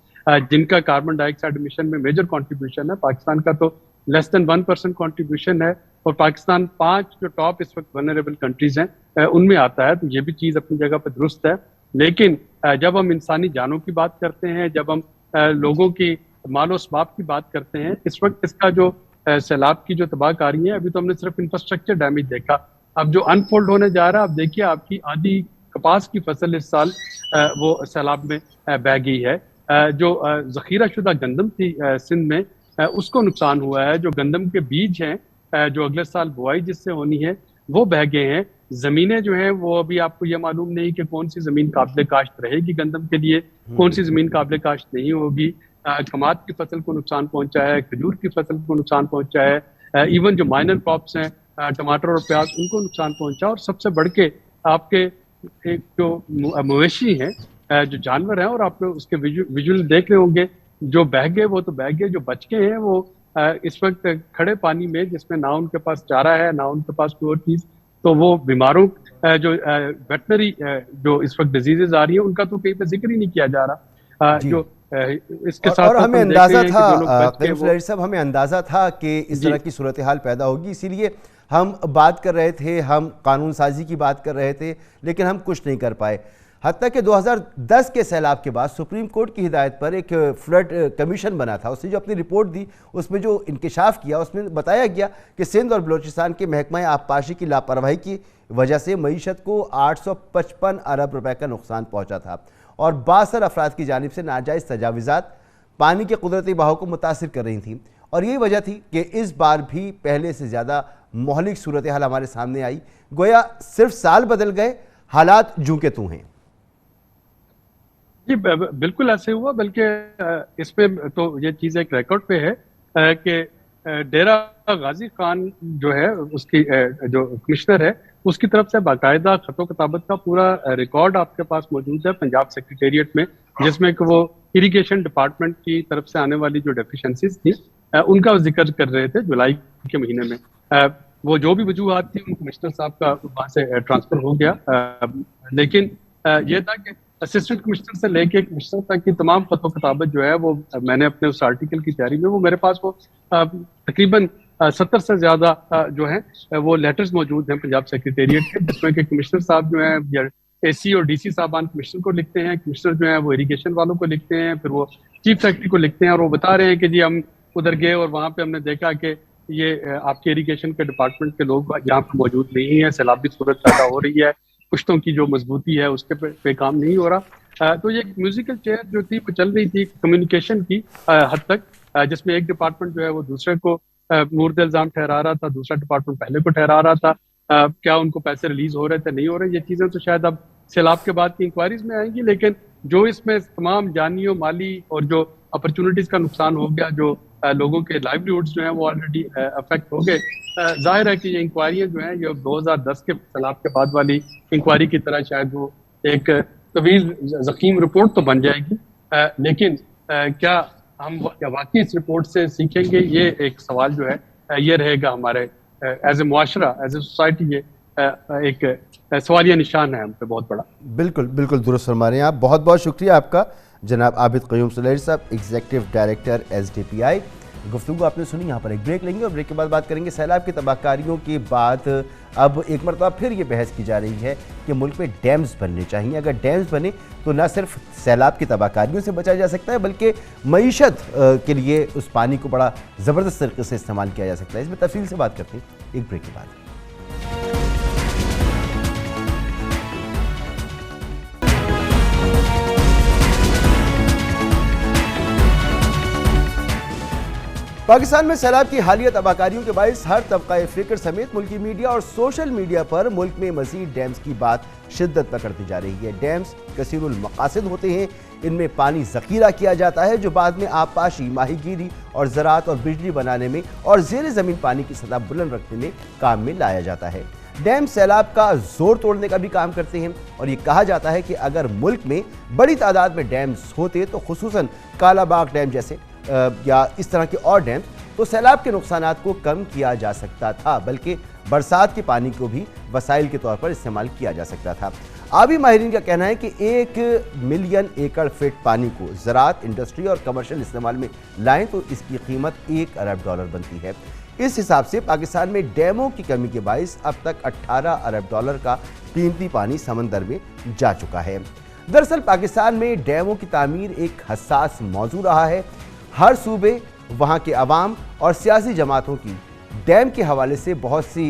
جن کا کاربن ڈائی آکسائڈ ایمیشن میں میجر کنٹریبیوشن ہے۔ پاکستان کا تو لیس دین 1% کنٹریبیوشن ہے، اور پاکستان 5 جو ٹاپ اس وقت ونریبل کنٹریز ہیں ان میں آتا ہے، تو یہ بھی چیز اپنی جگہ پہ درست ہے۔ لیکن جب ہم انسانی جانوں کی بات کرتے ہیں، جب ہم لوگوں کی مال و اسباب کی بات کرتے ہیں، اس وقت اس کا جو سیلاب کی جو تباہ کاری ہے، ابھی تو ہم نے صرف انفراسٹرکچر ڈیمیج دیکھا، اب جو انفولڈ ہونے جا رہا ہے، اب دیکھیے آپ کی آدھی کپاس کی فصل اس سال وہ سیلاب میں بہہ گئی ہے، جو ذخیرہ شدہ گندم تھی سندھ میں اس کو نقصان ہوا ہے، جو گندم کے بیج ہیں جو اگلے سال بوائی جس سے ہونی ہے وہ بہہ گئے ہیں، زمینیں جو ہیں وہ ابھی آپ کو یہ معلوم نہیں کہ کون سی زمین قابل کاشت رہے گی گندم کے لیے، کون سی زمین قابل کاشت نہیں ہوگی، کماد کی فصل کو نقصان پہنچا ہے، کھجور کی فصل کو نقصان پہنچا ہے، ایون جو مائنر کراپس ہیں ٹماٹر اور پیاز ان کو نقصان پہنچا، اور سب سے بڑھ کے آپ کے جو مویشی ہیں جو جانور ہیں، اور آپ اس کے ویژول دیکھ رہے ہوں گے، جو بہہ گئے وہ تو بہہ گئے، جو بچ گئے ہیں وہ اس وقت کھڑے پانی میں، جس میں نہ ان کے پاس چارہ ہے نہ ان کے پاس کوئی اور چیز، تو وہ بیماروں جو ویٹنری جو اس وقت ڈیزیزز آ رہی ہیں ان کا تو کہیں پہ ذکر ہی نہیں کیا جا رہا، جو اس کے ساتھ ہمیں اندازہ تھا صاحب، ہمیں اندازہ تھا کہ اس طرح کی صورتحال پیدا ہوگی، اسی لیے ہم بات کر رہے تھے، ہم قانون سازی کی بات کر رہے تھے، لیکن ہم کچھ نہیں کر پائے۔ حتیٰ کہ 2010 کے سیلاب کے بعد سپریم کورٹ کی ہدایت پر ایک فلڈ کمیشن بنا تھا، اس نے جو اپنی رپورٹ دی اس میں جو انکشاف کیا اس میں بتایا گیا کہ سندھ اور بلوچستان کے محکمہ آبپاشی کی لاپرواہی کی وجہ سے معیشت کو 855 ارب روپے کا نقصان پہنچا تھا، اور 62 افراد کی جانب سے ناجائز تجاوزات پانی کے قدرتی بہاؤ کو متاثر کر رہی تھیں، اور یہی وجہ تھی کہ اس بار بھی پہلے سے زیادہ مہلک صورتحال ہمارے سامنے آئی، گویا صرف سال بدل گئے، حالات جوں کے توں ہیں۔ جی بالکل ایسے ہوا، بلکہ اس پہ تو یہ چیز ایک ریکارڈ پہ ہے کہ ڈیرہ غازی خان جو ہے اس کی جو کمشنر ہے اس کی طرف سے باقاعدہ خط و کتابت کا پورا ریکارڈ آپ کے پاس موجود ہے پنجاب سیکریٹریٹ میں، جس میں کہ وہ اریگیشن ڈپارٹمنٹ کی طرف سے آنے والی جو ڈیفیشنسیز تھی ان کا ذکر کر رہے تھے جولائی کے مہینے میں۔ وہ جو بھی وجوہات تھی ان کمشنر صاحب کا وہاں سے ٹرانسفر ہو گیا، لیکن یہ تھا کہ اسسٹنٹ کمشنر سے لے کے کمشنر تک کی تمام خط و کتابت جو ہے وہ میں نے اپنے اس آرٹیکل کی تیاری میں وہ میرے پاس وہ تقریباً 70 سے زیادہ جو ہیں وہ لیٹرز موجود ہیں پنجاب سیکریٹریٹ کے، جس میں کہ کمشنر صاحب جو ہیں یا اے سی اور ڈی سی صاحبان کمشنر کو لکھتے ہیں، کمشنر جو ہیں وہ اریگیشن والوں کو لکھتے ہیں، پھر وہ چیف سیکرٹری کو لکھتے ہیں اور وہ بتا رہے ہیں کہ جی ہم ادھر گئے اور وہاں پہ ہم نے دیکھا کہ یہ آپ کے اریگیشن کے ڈپارٹمنٹ کے لوگ یہاں پہ موجود نہیں ہیں، سیلابی صورت پیدا ہو رہی ہے، پشتوں کی جو مضبوطی ہے اس کے پہ کام نہیں ہو رہا۔ تو یہ میوزیکل چیئر جو تھی وہ چل رہی تھی کمیونیکیشن کی حد تک، جس میں ایک ڈپارٹمنٹ جو ہے وہ دوسرے کو مورد الزام ٹھہرا رہا تھا، دوسرا ڈپارٹمنٹ پہلے کو ٹھہرا رہا تھا، کیا ان کو پیسے ریلیز ہو رہے تھے نہیں ہو رہے۔ یہ چیزیں تو شاید اب سیلاب کے بعد کی انکوائریز میں آئیں گی، لیکن جو اس میں تمام جانی و مالی اور جو اپرچونٹیز کا نقصان ہو گیا، جو لوگوں کے لائیولیہوڈز جو ہیں وہ آلریڈی افیکٹ ہو گئے، ظاہر ہے کہ یہ انکوائریاں جو ہیں یہ 2010 کے سیلاب کے بعد والی انکوائری کی طرح شاید وہ ایک طویل ضخیم رپورٹ تو بن جائے گی، لیکن کیا ہم واقعی اس رپورٹ سے سیکھیں گے، یہ ایک سوال جو ہے یہ رہے گا ہمارے ایز اے معاشرہ، ایز اے سوسائٹی، یہ ایک سوالیہ نشان ہے ہم پہ بہت بڑا۔ بالکل بالکل درست فرما رہے ہیں آپ، بہت بہت شکریہ آپ کا جناب عابد قیوم سلیری صاحب، executive director S D P I. گفتگو آپ نے سنی، یہاں پر ایک بریک لیں گے اور بریک کے بعد بات کریں گے سیلاب کی تباہ کاریوں کے بعد اب ایک مرتبہ پھر یہ بحث کی جا رہی ہے کہ ملک میں ڈیمز بننے چاہیے۔ اگر ڈیمز بنے تو نہ صرف سیلاب کی تباہ کاریوں سے بچا جا سکتا ہے بلکہ معیشت کے لیے اس پانی کو بڑا زبردست طریقے سے استعمال کیا جا سکتا ہے۔ اس میں تفصیل سے بات کرتے ہیں ایک بریک کے بعد۔ پاکستان میں سیلاب کی حالیہ تباہ کاریوں کے باعث ہر طبقہ فکر سمیت ملکی میڈیا اور سوشل میڈیا پر ملک میں مزید ڈیمز کی بات شدت پکڑتی جا رہی ہے۔ ڈیمز کثیر المقاصد ہوتے ہیں، ان میں پانی ذخیرہ کیا جاتا ہے جو بعد میں آبپاشی، ماہی گیری اور زراعت اور بجلی بنانے میں اور زیر زمین پانی کی سطح بلند رکھنے میں کام میں لایا جاتا ہے۔ ڈیم سیلاب کا زور توڑنے کا بھی کام کرتے ہیں اور یہ کہا جاتا ہے کہ اگر ملک میں بڑی تعداد میں ڈیمز ہوتے تو خصوصاً کالا باغ ڈیم جیسے یا اس طرح کے اور ڈیمز تو سیلاب کے نقصانات کو کم کیا جا سکتا تھا، بلکہ برسات کے پانی کو بھی وسائل کے طور پر استعمال کیا جا سکتا تھا۔ آبی ماہرین کا کہنا ہے کہ 1 ملین ایکڑ فٹ پانی کو زراعت، انڈسٹری اور کمرشل استعمال میں لائیں تو اس کی قیمت $1 ارب بنتی ہے۔ اس حساب سے پاکستان میں ڈیموں کی کمی کے باعث اب تک $18 ارب کا قیمتی پانی سمندر میں جا چکا ہے۔ دراصل پاکستان میں ڈیموں کی تعمیر ایک حساس موضوع رہا ہے۔ ہر صوبے، وہاں کے عوام اور سیاسی جماعتوں کی ڈیم کے حوالے سے بہت سی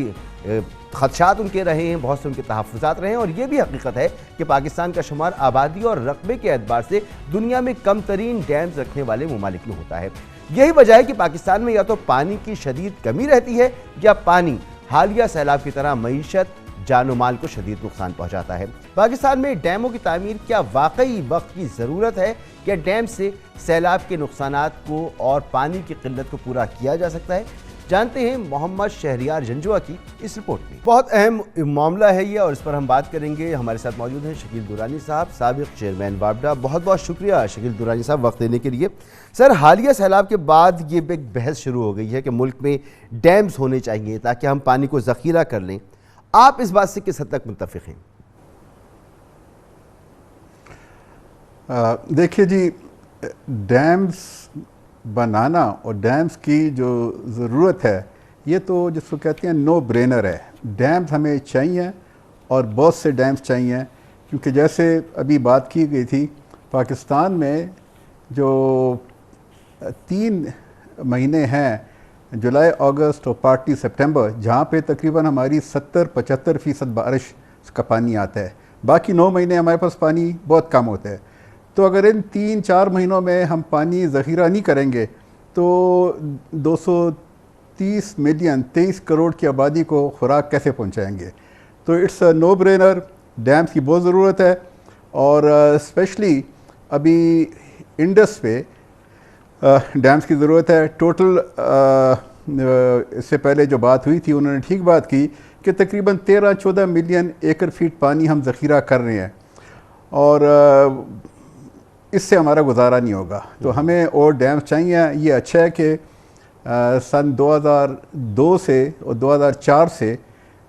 خدشات ان کے رہے ہیں، بہت سے ان کے تحفظات رہے ہیں، اور یہ بھی حقیقت ہے کہ پاکستان کا شمار آبادی اور رقبے کے اعتبار سے دنیا میں کم ترین ڈیمز رکھنے والے ممالک میں ہوتا ہے۔ یہی وجہ ہے کہ پاکستان میں یا تو پانی کی شدید کمی رہتی ہے یا پانی حالیہ سیلاب کی طرح معیشت، جان و مال کو شدید نقصان پہنچاتا ہے۔ پاکستان میں ڈیموں کی تعمیر کیا واقعی وقت کی ضرورت ہے؟ کیا ڈیم سے سیلاب کے نقصانات کو اور پانی کی قلت کو پورا کیا جا سکتا ہے؟ جانتے ہیں محمد شہریار جنجوعہ کی اس رپورٹ میں۔ بہت اہم معاملہ ہے یہ اور اس پر ہم بات کریں گے۔ ہمارے ساتھ موجود ہیں شکیل درانی صاحب، سابق چیئرمین وابڈا۔ بہت بہت شکریہ شکیل درانی صاحب وقت دینے کے لیے۔ سر، حالیہ سیلاب کے بعد یہ ایک بحث شروع ہو گئی ہے کہ ملک میں ڈیمز ہونے چاہیے تاکہ ہم پانی کو ذخیرہ کر لیں۔ آپ اس بات سے کس حد تک متفق ہیں؟ دیکھیے جی، ڈیمز بنانا اور ڈیمز کی جو ضرورت ہے یہ تو جس کو کہتے ہیں نو برینر ہے۔ ڈیمز ہمیں چاہیے اور بہت سے ڈیمز چاہیے، کیونکہ جیسے ابھی بات کی گئی تھی پاکستان میں جو 3 مہینے ہیں، جولائی، اگست اور پارٹلی سپٹمبر، جہاں پہ تقریباً ہماری 70-75% بارش کا پانی آتا ہے، باقی 9 مہینے ہمارے پاس پانی بہت کم ہوتا ہے۔ تو اگر ان 3-4 مہینوں میں ہم پانی ذخیرہ نہیں کریں گے تو 230 ملین 23 کروڑ کی آبادی کو خوراک کیسے پہنچائیں گے؟ تو it's a no brainer, dams کی بہت ضرورت ہے، اور اسپیشلی ابھی انڈس پہ ڈیمز کی ضرورت ہے. ٹوٹل اس سے پہلے جو بات ہوئی تھی انہوں نے ٹھیک بات کی کہ تقریباً 13-14 ملین ایکڑ فیٹ پانی ہم ذخیرہ کر رہے ہیں اور اس سے ہمارا گزارا نہیں ہوگا, تو ہمیں اور ڈیمز چاہیے. یہ اچھا ہے کہ سن 2002 سے اور 2004 سے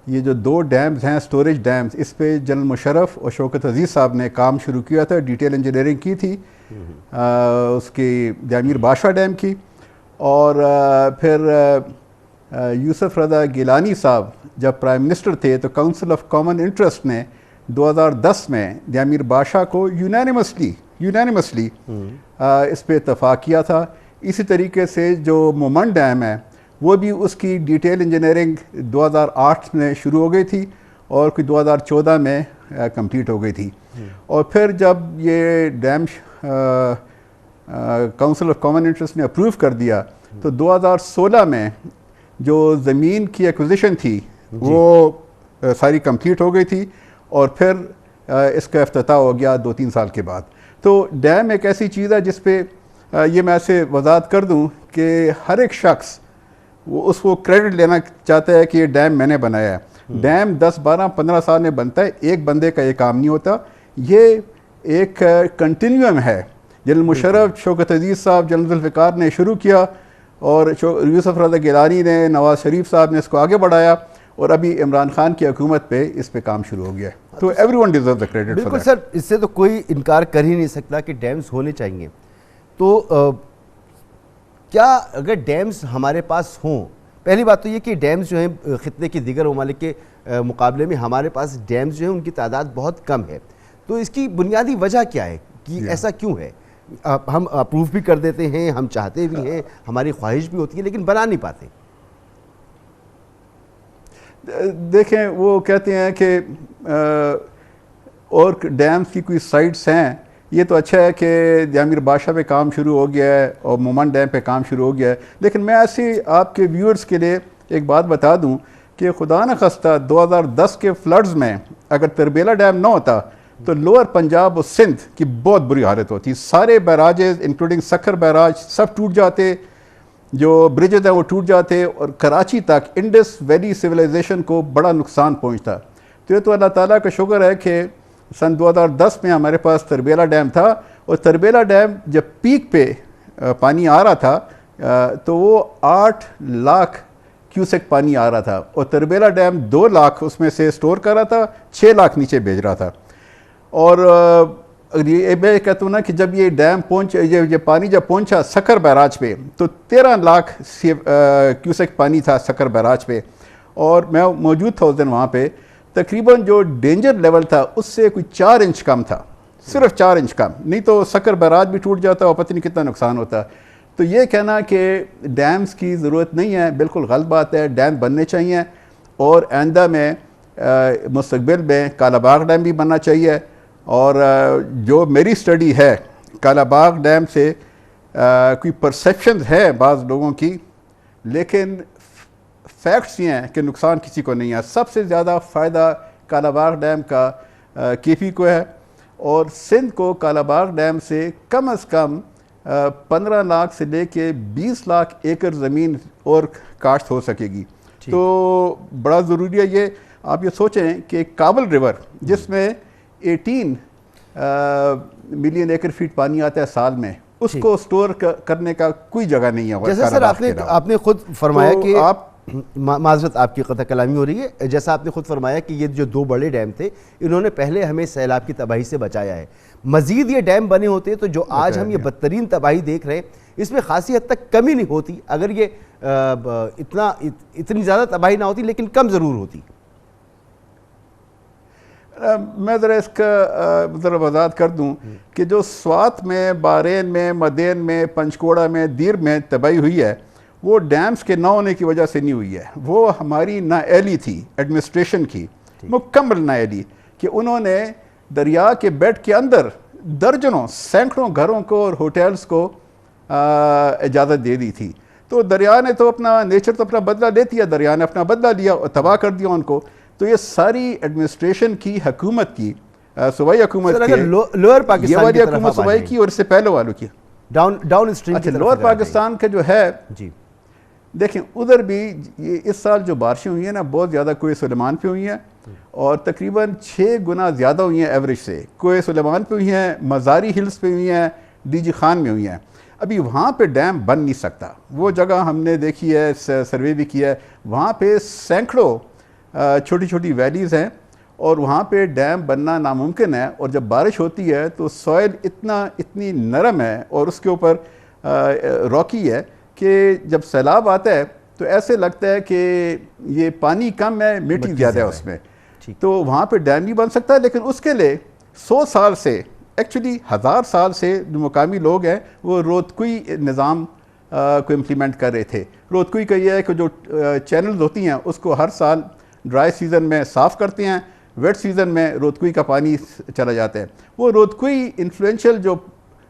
یہ جو 2 ڈیمز ہیں سٹوریج ڈیمز, اس پہ جنرل مشرف اور شوکت عزیز صاحب نے کام شروع کیا تھا, ڈیٹیل انجینئرنگ کی تھی اس کی امیر بادشاہ ڈیم کی, اور پھر یوسف رضا گیلانی صاحب جب پرائم منسٹر تھے تو کونسل آف کامن انٹرسٹ نے 2010 میں امیر بادشاہ کو یونانیمسلی اس پہ اتفاق کیا تھا. اسی طریقے سے جو مومن ڈیم ہے وہ بھی اس کی ڈیٹیل انجینئرنگ 2008 میں شروع ہو گئی تھی اور کوئی 2014 میں کمپلیٹ ہو گئی تھی. اور پھر جب یہ dam council of common interest نے اپروو کر دیا تو 2016 میں جو زمین کی ایکوزیشن تھی وہ ساری کمپلیٹ ہو گئی تھی اور پھر اس کا افتتاح ہو گیا 2-3 سال کے بعد. تو ڈیم ایک ایسی چیز ہے جس پہ یہ میں ایسے وضاحت کر دوں کہ ہر ایک شخص وہ اس کو کریڈٹ لینا چاہتا ہے کہ یہ ڈیم میں نے بنایا ہے. ڈیم 10-12-15 سال میں بنتا ہے, ایک بندے کا یہ کام نہیں ہوتا, یہ ایک کنٹینیوم ہے. جنرل مشرف, شوکت عزیز صاحب, جنرل ذوالفقار نے شروع کیا اور یوسف رضا گیلانی نے, نواز شریف صاحب نے اس کو آگے بڑھایا اور ابھی عمران خان کی حکومت پہ اس پہ کام شروع ہو گیا ہے. تو every one deserve the credit. بالکل سر, اس سے تو کوئی انکار کر ہی نہیں سکتا کہ ڈیمز ہونے چاہیے. تو کیا اگر ڈیمز ہمارے پاس ہوں, پہلی بات تو یہ کہ ڈیمز جو ہیں خطے کے دیگر ممالک کے مقابلے میں ہمارے پاس ڈیمز جو ہیں ان کی تعداد بہت کم ہے, تو اس کی بنیادی وجہ کیا ہے کہ ایسا کیوں ہے؟ ہم اپروو بھی کر دیتے ہیں, ہم چاہتے بھی ہیں, ہماری خواہش بھی ہوتی ہے, لیکن بنا نہیں پاتے. دیکھیں وہ کہتے ہیں کہ اور ڈیمز کی کوئی سائٹس ہیں, یہ تو اچھا ہے کہ امیر بادشاہ پہ کام شروع ہو گیا ہے اور مومن ڈیم پہ کام شروع ہو گیا ہے, لیکن میں ایسے آپ کے ویورز کے لیے ایک بات بتا دوں کہ خدا نخواستہ 2010 کے فلڈز میں اگر تربیلا ڈیم نہ ہوتا تو لوور پنجاب اور سندھ کی بہت بری حالت ہوتی. سارے بیراجز انکلوڈنگ سکھر بیراج سب ٹوٹ جاتے, جو برجز ہیں وہ ٹوٹ جاتے اور کراچی تک انڈس ویلی سویلائزیشن کو بڑا نقصان پہنچتا. تو یہ تو اللہ تعالیٰ کا شکر ہے کہ سن 2010 میں ہمارے پاس تربیلا ڈیم تھا, اور تربیلا ڈیم جب پیک پہ پانی آ رہا تھا تو وہ 8 لاکھ کیوسیک پانی آ رہا تھا, اور تربیلا ڈیم 2 لاکھ اس میں سے سٹور کر رہا تھا, 6 لاکھ نیچے بھیج رہا تھا. اور یہ میں کہتا ہوں نا کہ جب یہ ڈیم یہ پانی جب پہنچا سکھر بیراج پہ تو 13 لاکھ کیوسیک پانی تھا سکھر بیراج پہ, اور میں موجود تھا اس دن وہاں پہ. تقریباً جو ڈینجر لیول تھا اس سے کوئی 4 انچ کم تھا, صرف 4 انچ کم, نہیں تو سکھر بیراج بھی ٹوٹ جاتا اور پتہ نہیں کتنا نقصان ہوتا. تو یہ کہنا کہ ڈیمز کی ضرورت نہیں ہے بالکل غلط بات ہے. ڈیم بننے چاہیے, اور آئندہ میں مستقبل میں کالا باغ ڈیم بھی بننا چاہیے. اور جو میری سٹڈی ہے کالا باغ ڈیم سے کوئی پرسیپشنز ہے بعض لوگوں کی, لیکن فیکٹس یہ ہیں کہ نقصان کسی کو نہیں ہے. سب سے زیادہ فائدہ کالا باغ ڈیم کا کیپی کو ہے, اور سندھ کو کالا باغ ڈیم سے کم از کم 15 لاکھ سے لے کے 20 لاکھ ایکڑ زمین اور کاشت ہو سکے گی. تو بڑا ضروری ہے یہ. آپ یہ سوچیں کہ کابل ریور جس میں 18 ملین ایکڑ فیٹ پانی آتا ہے سال میں, اس کو سٹور کرنے کا کوئی جگہ نہیں ہے. جیسا سر آپ نے خود فرمایا کہ معذرت آپ کی قطع کلامی ہو رہی ہے, جیسا آپ نے خود فرمایا کہ یہ جو 2 بڑے ڈیم تھے انہوں نے پہلے ہمیں سیلاب کی تباہی سے بچایا ہے. مزید یہ ڈیم بنے ہوتے تو جو آج ہم یہ بدترین تباہی دیکھ رہے ہیں اس میں خاصی حد تک کمی نہیں ہوتی. اگر یہ اتنی زیادہ تباہی نہ ہوتی لیکن کم ضرور ہوتی. میں ذرا اس کا ذرا وضاحت کر دوں کہ جو سوات میں, بحرین میں, مدین میں, پنچکوڑا میں, دیر میں تباہی ہوئی ہے وہ ڈیمز کے نہ ہونے کی وجہ سے نہیں ہوئی ہے. وہ ہماری نااہلی تھی ایڈمنسٹریشن کی, مکمل نااہلی, کہ انہوں نے دریا کے بیڈ کے اندر درجنوں سینکڑوں گھروں کو اور ہوٹلز کو اجازت دے دی تھی. تو دریا نے تو اپنا نیچر تو اپنا بدلہ لیتی ہے, دریا نے اپنا بدلہ لیا اور تباہ کر دیا ان کو. تو یہ ساری ایڈمنسٹریشن کی, حکومت کی صوبائی حکومت سر کے اگر لوئر پاکستان یہ والی کی طرف حکومت آپ آ صوبائی جائیں، کی اور اس سے پہلے والوں کی. ڈاؤن اسٹریم کی اچھا طرف لوور اگر آ جائیں. پاکستان کا جو ہے جی دیکھیں ادھر بھی اس سال جو بارشیں ہوئی ہیں نا بہت زیادہ کوہ سلیمان پہ ہوئی ہیں اور تقریباً 6 گنا زیادہ ہوئی ہیں ایوریج سے. کوہ سلیمان پہ ہوئی ہیں, مزاری ہلز پہ ہوئی ہیں, ڈی جی خان میں ہوئی ہیں. ابھی وہاں پہ ڈیم بن نہیں سکتا. وہ جگہ ہم نے دیکھی ہے, سروے بھی کیا ہے, وہاں پہ سینکڑوں چھوٹی چھوٹی ویلیز ہیں اور وہاں پہ ڈیم بننا ناممکن ہے. اور جب بارش ہوتی ہے تو سوئل اتنی نرم ہے اور اس کے اوپر راکی ہے کہ جب سیلاب آتا ہے تو ایسے لگتا ہے کہ یہ پانی کم ہے, مٹی زیادہ ہے اس میں. تو وہاں پہ ڈیم نہیں بن سکتا. لیکن اس کے لیے 100 سال سے, ایکچولی 1000 سال سے جو مقامی لوگ ہیں وہ رودکوئی نظام کو امپلیمنٹ کر رہے تھے. رودکوئی کا یہ ہے کہ جو چینلز ہوتی ہیں اس کو ہر سال ڈرائی سیزن میں صاف کرتے ہیں, ویٹ سیزن میں رودکوئی کا پانی چلا جاتا ہے. وہ رودکوئی انفلوئنشل جو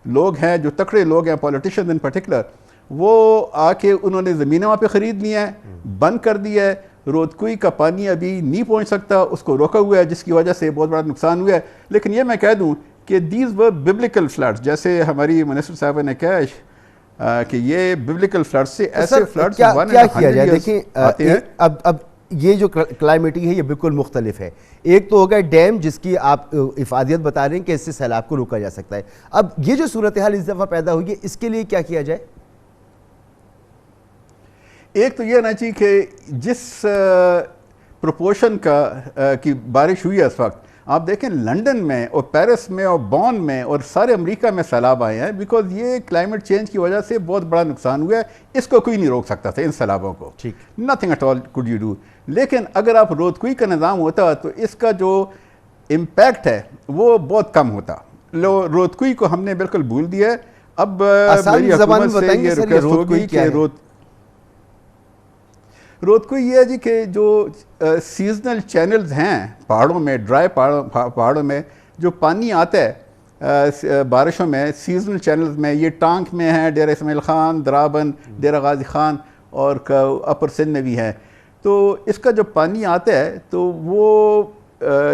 لوگ ہیں, جو تکڑے لوگ ہیں, پولیٹیشین ان پرٹیکولر, وہ آ کے انہوں نے زمینیں وہاں پہ خرید لی ہیں, بند کر دیا ہے. رودکوئی کا پانی ابھی نہیں پہنچ سکتا, اس کو روکا ہوا ہے, جس کی وجہ سے بہت بڑا نقصان ہوا ہے. لیکن یہ میں کہہ دوں کہ دیز ور ببلیکل فلڈز, جیسے ہماری منسٹر صاحبہ نے کہا کہ یہ ببلیکل فلڈز سے ایسے فلڈز کیا کیا جائے. دیکھیں اب یہ جو کلائمیٹی ہے یہ بالکل مختلف ہے. ایک تو ہوگا ڈیم جس کی آپ افادیت بتا رہے ہیں کہ اس سے سیلاب کو روکا جا سکتا ہے. اب یہ جو صورتحال اس دفعہ پیدا ہوئی ہے اس کے لیے کیا کیا جائے؟ ایک تو یہ ہونا چاہیے کہ جس پروپورشن کی بارش ہوئی ہے اس وقت, آپ دیکھیں لنڈن میں اور پیرس میں اور بون میں اور سارے امریکہ میں سیلاب آئے ہیں, بیکاز یہ کلائمیٹ چینج کی وجہ سے بہت بڑا نقصان ہوا ہے. اس کو کوئی نہیں روک سکتا تھا, ان سیلابوں کو. Nothing at all could you do. لیکن اگر آپ رودکوئی کا نظام ہوتا تو اس کا جو امپیکٹ ہے وہ بہت کم ہوتا. رودکوئی کو ہم نے بالکل بھول دیا ہے. اب میری حکومت سے یہ ریکویسٹ ہوگی کہ رودکوئی یہ ہے جی کہ جو سیزنل چینلز ہیں پہاڑوں میں, ڈرائی پہاڑوں میں جو پانی آتا ہے بارشوں میں, سیزنل چینلز میں, یہ ٹانک میں ہیں, ڈیرہ اسماعیل خان, درابن, ڈیرہ غازی خان اور اپر سندھ میں بھی ہیں. تو اس کا جو پانی آتا ہے تو وہ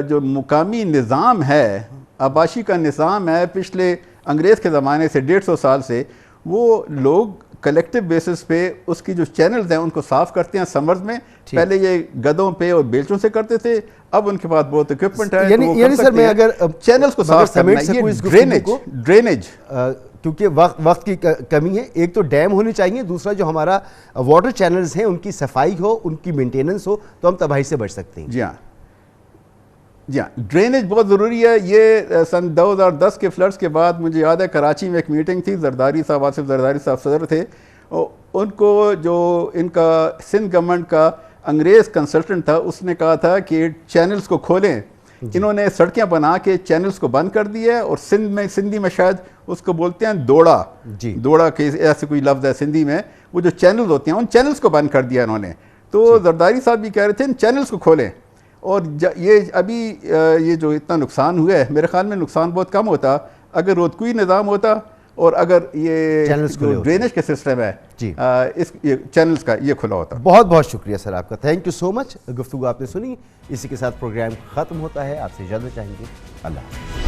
جو مقامی نظام ہے, آباشی کا نظام ہے, پچھلے انگریز کے زمانے سے 150 سال سے, وہ لوگ کلیکٹیو بیسس پہ اس کی جو چینلز ہیں ان کو صاف کرتے ہیں سمرز میں. پہلے یہ گدوں پہ اور بیلچوں سے کرتے تھے, اب ان کے پاس بہت اکوپمنٹ ہے. یعنی سر میں اگر چینلز کو صاف کرنا ہے, یہ ڈرینیج, کیونکہ وقت کی کمی ہے. ایک تو ڈیم ہونی چاہیے, دوسرا جو ہمارا واٹر چینلز ہیں ان کی صفائی ہو, ان کی مینٹیننس ہو, تو ہم تباہی سے بچ سکتے ہیں. جی ہاں, ڈرینیج بہت ضروری ہے. یہ سن 2010 کے فلڈز کے بعد مجھے یاد ہے کراچی میں ایک میٹنگ تھی, زرداری صاحب, آصف زرداری صاحب صدر تھے. ان کو جو ان کا سندھ گورنمنٹ کا انگریز کنسلٹنٹ تھا, اس نے کہا تھا کہ چینلز کو کھولیں. انہوں نے سڑکیں بنا کے چینلز کو بند کر دیا ہے. اور سندھی میں شاید اس کو بولتے ہیں دوڑا, دوڑا کے ایسے کوئی لفظ ہے سندھی میں. وہ جو چینلز ہوتے ہیں ان چینلز کو بند کر دیا انہوں نے. تو زرداری صاحب بھی کہہ رہے تھے ان چینلز کو کھولیں. اور یہ ابھی یہ جو اتنا نقصان ہوا ہے, میرے خیال میں نقصان بہت کم ہوتا اگر رودکوئی نظام ہوتا اور اگر یہ جو ڈرینیج کا سسٹم ہے اس چینلز کا یہ کھلا ہوتا. بہت بہت شکریہ سر آپ کا, تھینک یو سو مچ. گفتگو آپ نے سنی, اسی کے ساتھ پروگرام ختم ہوتا ہے. آپ سے اجازت چاہیں گے. اللہ حافظ.